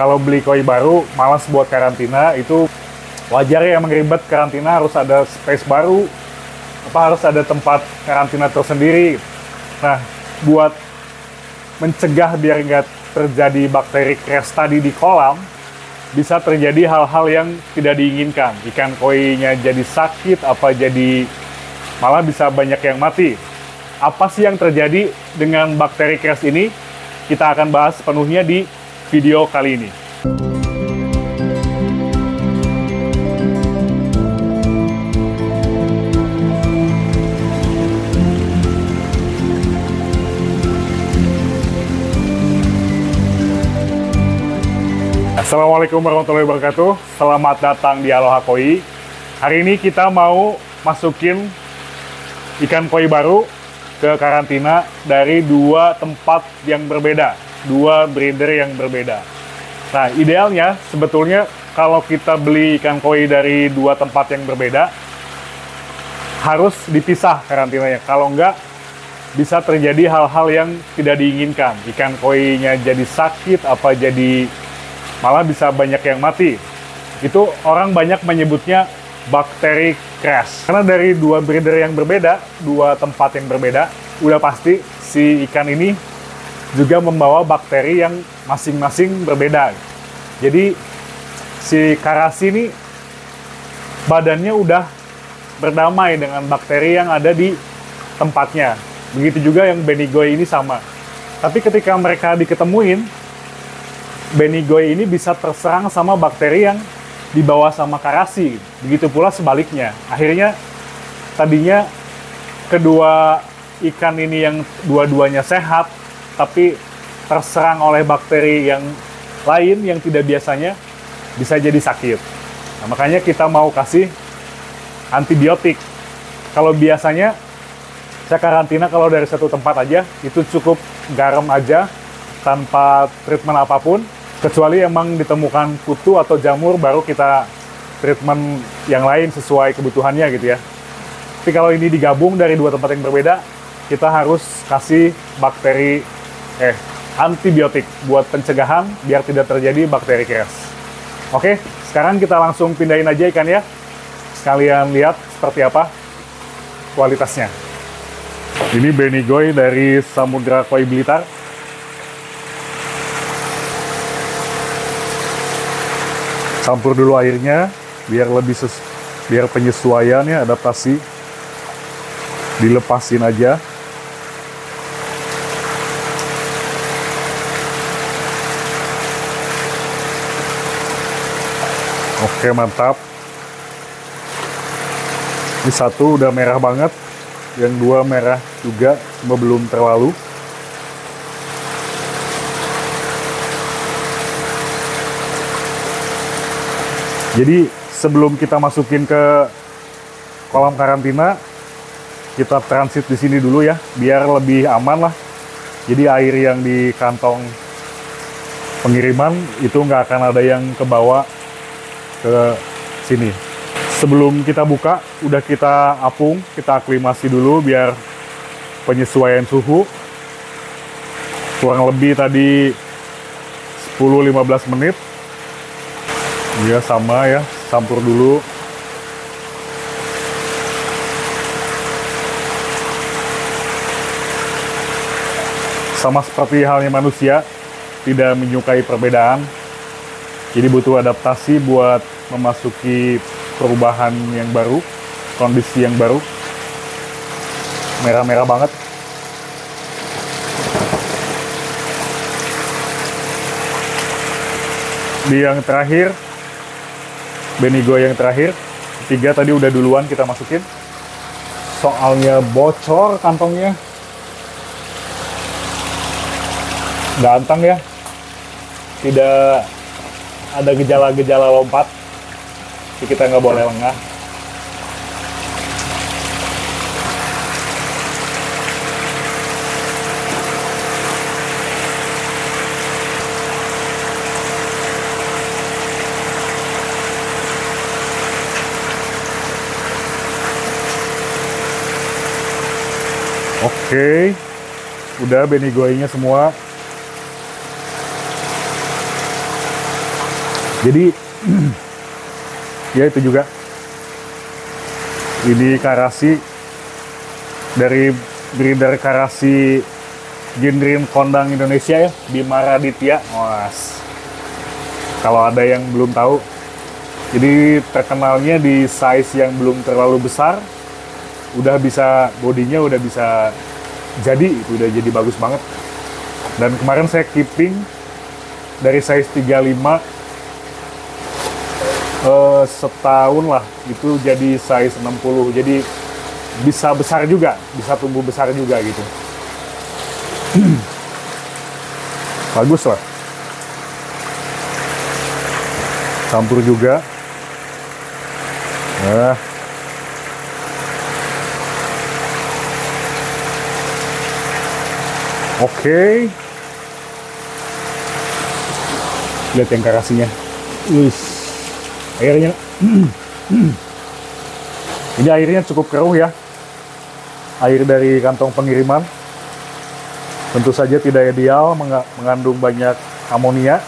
kalau beli koi baru, malas buat karantina, itu wajar ya, emang ribet karantina, harus ada space baru, harus ada tempat karantina tersendiri. Nah, buat mencegah biar nggak terjadi bakteri crash tadi di kolam, bisa terjadi hal-hal yang tidak diinginkan. Ikan koinya jadi sakit, jadi malah bisa banyak yang mati. Apa sih yang terjadi dengan bakteri crash ini? Kita akan bahas sepenuhnya di video kali ini. Assalamualaikum warahmatullahi wabarakatuh. Selamat datang di Aloha Koi. Hari ini kita mau masukin ikan koi baru ke karantina dari dua tempat yang berbeda, dua breeder yang berbeda. Nah, idealnya sebetulnya kalau kita beli ikan koi dari dua tempat yang berbeda, harus dipisah karantinanya. Kalau enggak, bisa terjadi hal-hal yang tidak diinginkan. Ikan koinya jadi sakit, jadi malah bisa banyak yang mati. Itu orang banyak menyebutnya bakteri crash. Karena dari dua breeder yang berbeda, dua tempat yang berbeda, udah pasti si ikan ini juga membawa bakteri yang masing-masing berbeda. Jadi si karasi ini badannya udah berdamai dengan bakteri yang ada di tempatnya. Begitu juga yang Benigoy ini sama. Tapi ketika mereka diketemuin, Benigoy ini bisa terserang sama bakteri yang dibawa sama karasi. Begitu pula sebaliknya. Akhirnya tadinya kedua ikan ini yang dua-duanya sehat, tapi terserang oleh bakteri yang lain yang tidak biasanya, bisa jadi sakit. Nah, makanya kita mau kasih antibiotik. Kalau biasanya saya karantina kalau dari satu tempat aja, itu cukup garam aja tanpa treatment apapun. Kecuali emang ditemukan kutu atau jamur, baru kita treatment yang lain sesuai kebutuhannya gitu ya. Tapi kalau ini digabung dari dua tempat yang berbeda, kita harus kasih antibiotik buat pencegahan biar tidak terjadi bakteri crash. Oke, sekarang kita langsung pindahin aja ikan ya. Sekalian lihat seperti apa kualitasnya. Ini Benigoy dari Samudra Koi Blitar. Campur dulu airnya biar biar penyesuaiannya, adaptasi. Dilepasin aja. Oke, mantap. Ini satu udah merah banget, yang dua merah juga, cuma belum terlalu. Jadi sebelum kita masukin ke kolam karantina, kita transit di sini dulu ya, biar lebih aman lah. Jadi air yang di kantong pengiriman itu nggak akan ada yang kebawa ke sini. Sebelum kita buka, udah kita apung, kita aklimasi dulu biar penyesuaian suhu. Kurang lebih tadi 10-15 menit. Ya sama ya, campur dulu. Sama seperti halnya manusia, tidak menyukai perbedaan. Jadi butuh adaptasi buat memasuki perubahan yang baru, kondisi yang baru. Merah-merah banget. Di yang terakhir, Benigoy yang terakhir, ketiga tadi udah duluan kita masukin. Soalnya bocor kantongnya. Ganteng ya. Tidak ada gejala-gejala lompat. Jadi kita nggak boleh lengah. Oke, udah Benigoynya semua. Jadi ya itu juga. Ini karasi dari breeder karasi Gendrin Kondang Indonesia ya, Bima Raditya. Was. Kalau ada yang belum tahu, jadi terkenalnya di size yang belum terlalu besar, udah bisa bodinya udah bisa jadi, itu udah jadi bagus banget. Dan kemarin saya keeping dari size 35 setahun lah, itu jadi size 60, jadi bisa besar juga, bisa tumbuh besar juga gitu. Bagus lah. Campur juga. Nah. Oke. Lihat yang karasinya. Wih. Airnya. Ini airnya cukup keruh ya. Air dari kantong pengiriman. Tentu saja tidak ideal, mengandung banyak amonia.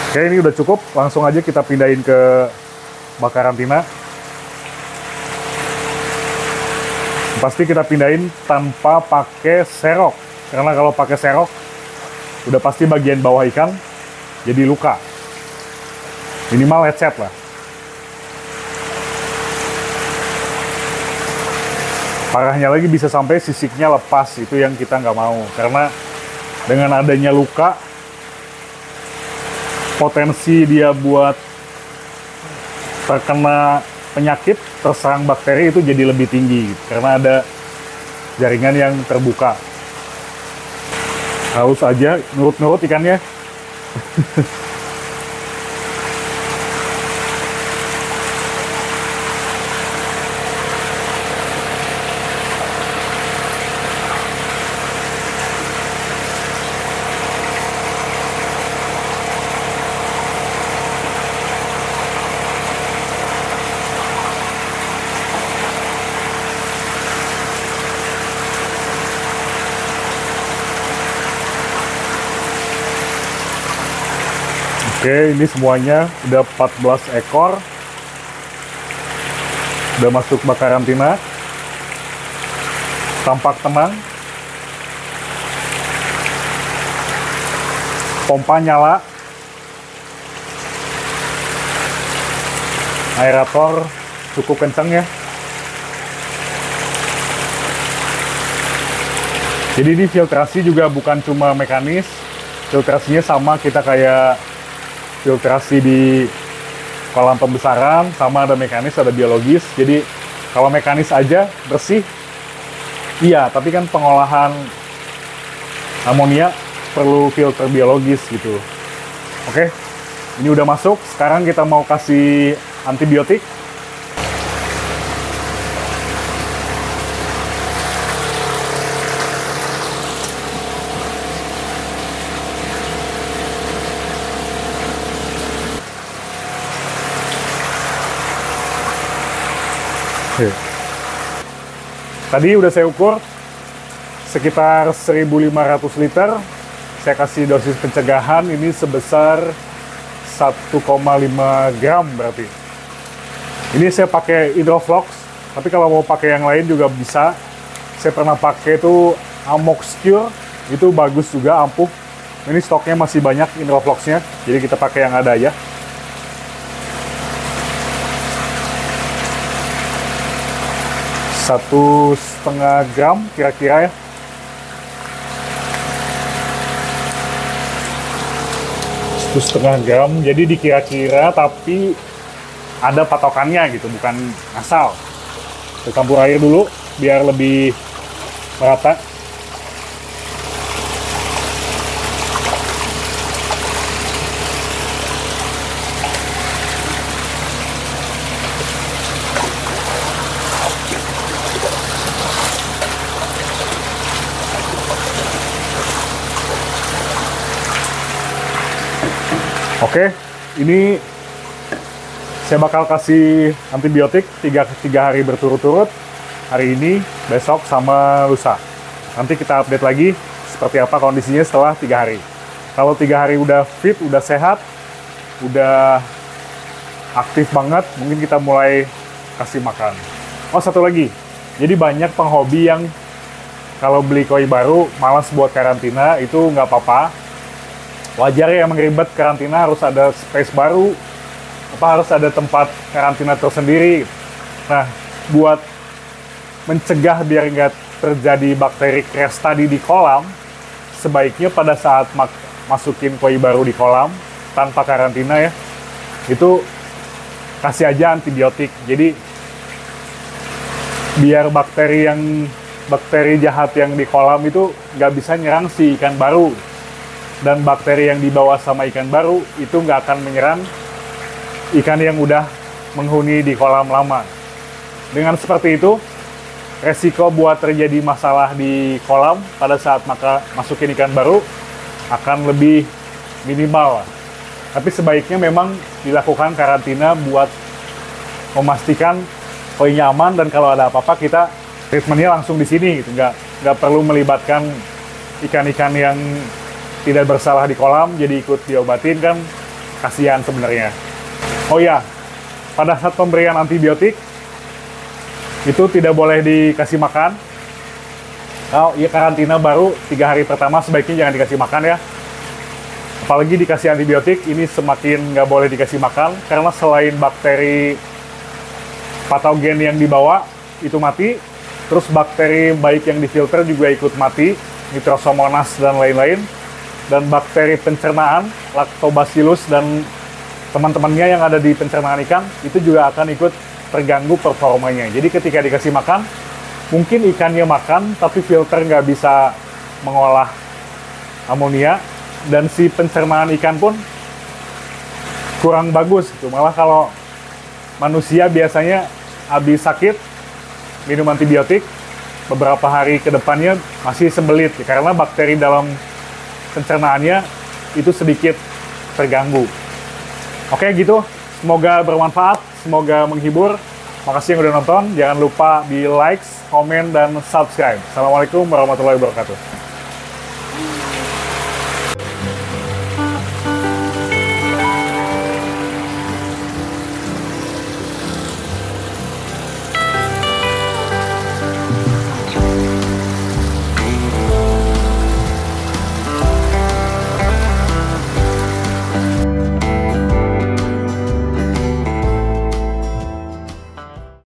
Oke, ini udah cukup. Langsung aja kita pindahin ke bak karantina. Pasti kita pindahin tanpa pakai serok. Karena kalau pakai serok, udah pasti bagian bawah ikan jadi luka. Minimal lecet lah. Parahnya lagi bisa sampai sisiknya lepas, itu yang kita nggak mau. Karena dengan adanya luka, potensi dia buat terkena penyakit, terserang bakteri itu jadi lebih tinggi. Karena ada jaringan yang terbuka. Haus aja, nurut-nurut ikannya. Oke, ini semuanya udah 14 ekor. Udah masuk bak karantina. Tampak tenang. Pompa nyala. Aerator cukup kencang ya. Jadi ini filtrasi juga bukan cuma mekanis. Filtrasinya sama kita kayak filtrasi di kolam pembesaran, sama ada mekanis, ada biologis. Jadi kalau mekanis aja bersih, iya, tapi kan pengolahan amonia perlu filter biologis gitu. Oke, ini udah masuk. Sekarang kita mau kasih antibiotik. Tadi udah saya ukur sekitar 1.500 liter. Saya kasih dosis pencegahan ini sebesar 1,5 gram berarti. Ini saya pakai Hydroflox, tapi kalau mau pakai yang lain juga bisa. Saya pernah pakai itu Amoxcure, itu bagus juga, ampuh. Ini stoknya masih banyak Hydrofloxnya, jadi kita pakai yang ada ya. Satu setengah gram kira-kira ya. Satu setengah gram, jadi dikira-kira tapi ada patokannya gitu, bukan asal. Kita campur air dulu biar lebih merata. Oke, ini saya bakal kasih antibiotik 3 hari berturut-turut. Hari ini, besok, sama lusa. Nanti kita update lagi seperti apa kondisinya setelah 3 hari. Kalau 3 hari udah fit, udah sehat, udah aktif banget, mungkin kita mulai kasih makan. Oh, satu lagi. Jadi banyak penghobi yang kalau beli koi baru malas buat karantina, itu nggak apa-apa. Wajar ya, emang ribet karantina, harus ada space baru, harus ada tempat karantina tersendiri. Nah, buat mencegah biar nggak terjadi bakteri crash tadi di kolam, sebaiknya pada saat masukin koi baru di kolam tanpa karantina ya, itu kasih aja antibiotik. Jadi biar bakteri jahat yang di kolam itu nggak bisa nyerang si ikan baru, dan bakteri yang dibawa sama ikan baru itu nggak akan menyerang ikan yang udah menghuni di kolam lama. Dengan seperti itu, resiko buat terjadi masalah di kolam pada saat masukin ikan baru akan lebih minimal. Tapi sebaiknya memang dilakukan karantina buat memastikan koinya aman, dan kalau ada apa-apa kita treatmentnya langsung di sini gitu. Nggak perlu melibatkan ikan-ikan yang tidak bersalah di kolam jadi ikut diobatin, kan kasihan sebenarnya. Oh ya, pada saat pemberian antibiotik itu tidak boleh dikasih makan. Kalau ya karantina baru 3 hari pertama sebaiknya jangan dikasih makan ya. Apalagi dikasih antibiotik, ini semakin nggak boleh dikasih makan, karena selain bakteri patogen yang dibawa itu mati, terus bakteri baik yang difilter juga ikut mati, Nitrosomonas dan lain-lain, dan bakteri pencernaan, Lactobacillus dan teman-temannya yang ada di pencernaan ikan itu juga akan ikut terganggu performanya. Jadi ketika dikasih makan, mungkin ikannya makan tapi filter nggak bisa mengolah amonia, dan si pencernaan ikan pun kurang bagus gitu. Malah kalau manusia biasanya habis sakit minum antibiotik, beberapa hari ke depannya masih sembelit ya, karena bakteri dalam pencernaannya itu sedikit terganggu. Oke gitu, semoga bermanfaat, semoga menghibur. Makasih yang udah nonton, jangan lupa di like, komen, dan subscribe. Assalamualaikum warahmatullahi wabarakatuh.